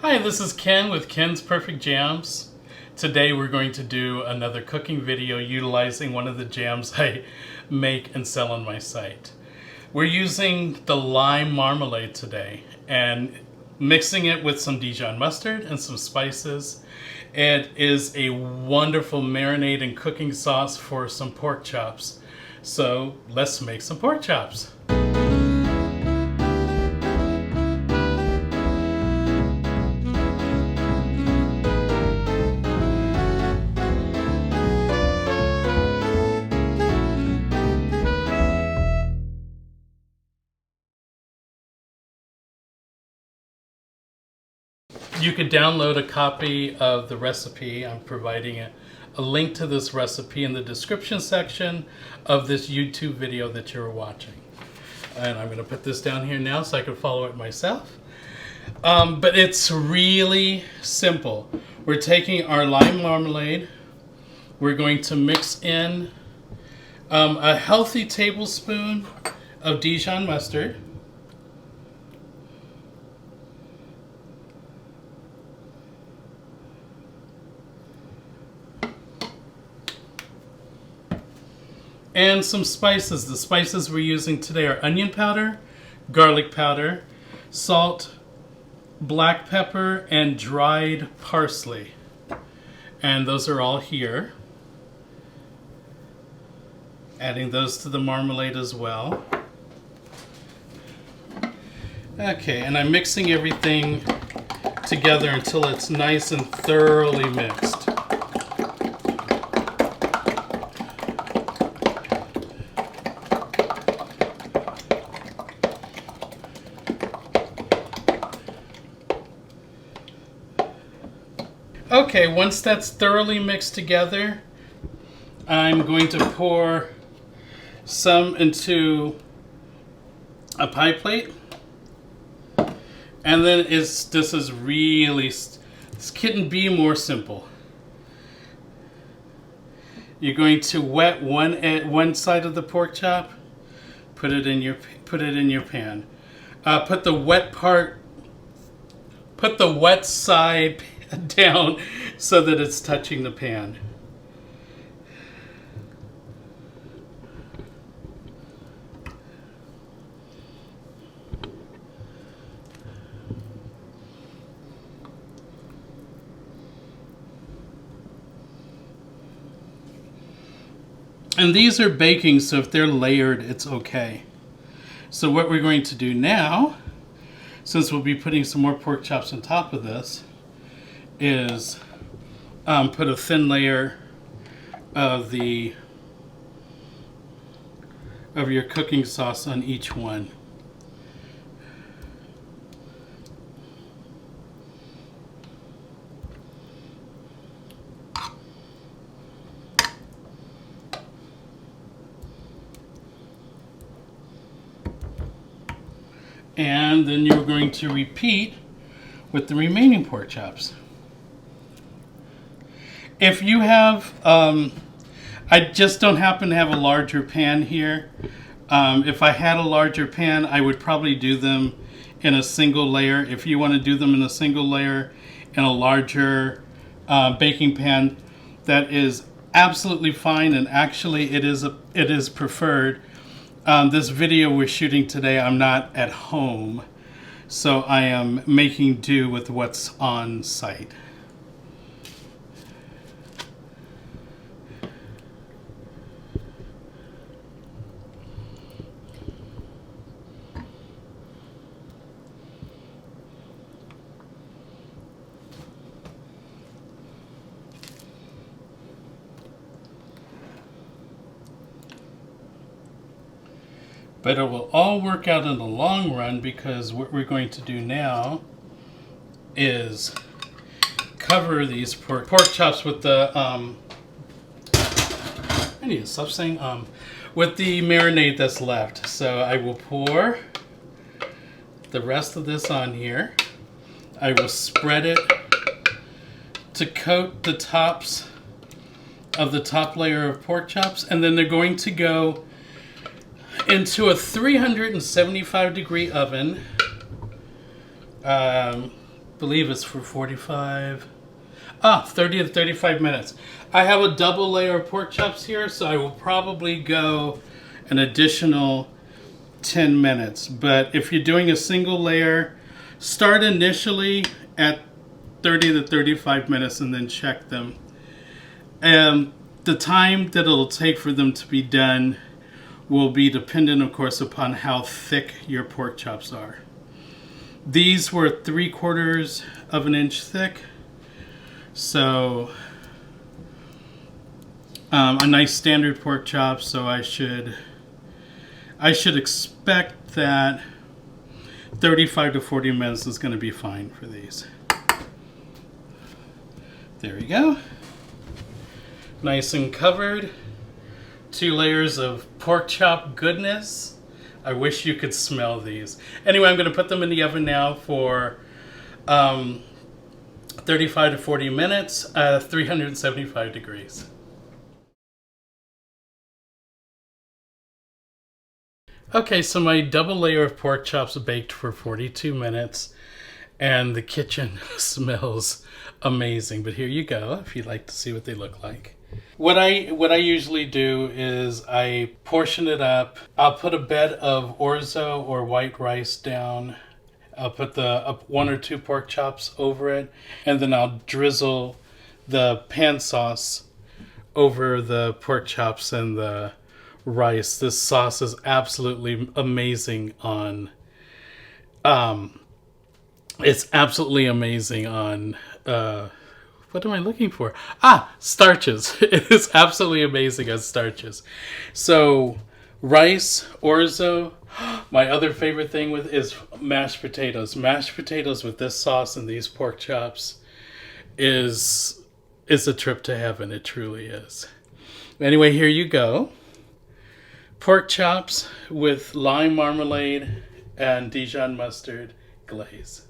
Hi, this is Ken with Ken's Perfect Jams. Today we're going to do another cooking video utilizing one of the jams I make and sell on my site. We're using the Lime Marmalade today and mixing it with some Dijon mustard and some spices. It is a wonderful marinade and cooking sauce for some pork chops. So let's make some pork chops. You could download a copy of the recipe. I'm providing a link to this recipe in the description section of this YouTube video that you're watching. And I'm going to put this down here now so I can follow it myself. But it's really simple. We're taking our lime marmalade. We're going to mix in a healthy tablespoon of Dijon mustard. And some spices. The spices we're using today are onion powder, garlic powder, salt, black pepper, and dried parsley. And those are all here. Adding those to the marmalade as well. Okay, and I'm mixing everything together until it's nice and thoroughly mixed. Okay, once that's thoroughly mixed together, I'm going to pour some into a pie plate. And then this couldn't be more simple. You're going to wet one side of the pork chop, put it in your pan. Put the wet side down so that it's touching the pan. And these are baking, so if they're layered, it's okay. So what we're going to do now, since we'll be putting some more pork chops on top of this, is put a thin layer of your cooking sauce on each one. And then you're going to repeat with the remaining pork chops. If you have, I just don't happen to have a larger pan here. If I had a larger pan, I would probably do them in a single layer. If you want to do them in a single layer in a larger baking pan, that is absolutely fine, and actually it is preferred. This video we're shooting today, I'm not at home, so I am making do with what's on site. But it will all work out in the long run, because what we're going to do now is cover these pork chops with the I need to stop saying with the marinade that's left. So I will pour the rest of this on here. I will spread it to coat the tops of the top layer of pork chops, and then they're going to go into a 375 degree oven believe it's for 45. 30 to 35 minutes. I have a double layer of pork chops here, so I will probably go an additional 10 minutes. But if you're doing a single layer, start initially at 30 to 35 minutes and then check them. And the time that it'll take for them to be done will be dependent, of course, upon how thick your pork chops are. These were 3/4 of an inch thick. So a nice standard pork chop, so I should expect that 35 to 40 minutes is going to be fine for these. There we go. Nice and covered. 2 layers of pork chop goodness. I wish you could smell these. Anyway, I'm going to put them in the oven now for 35 to 40 minutes, 375 degrees. Okay, so my double layer of pork chops baked for 42 minutes, and the kitchen smells amazing. But here you go, if you'd like to see what they look like. What I usually do is I portion it up. I'll put a bed of orzo or white rice down. I'll put the 1 or 2 pork chops over it, and then I'll drizzle the pan sauce over the pork chops and the rice. This sauce is absolutely amazing on it's absolutely amazing on what am I looking for? Starches. It is absolutely amazing on starches. So rice, orzo. My other favorite thing is mashed potatoes. Mashed potatoes with this sauce and these pork chops is a trip to heaven. It truly is. Anyway, here you go. Pork chops with lime marmalade and Dijon mustard glaze.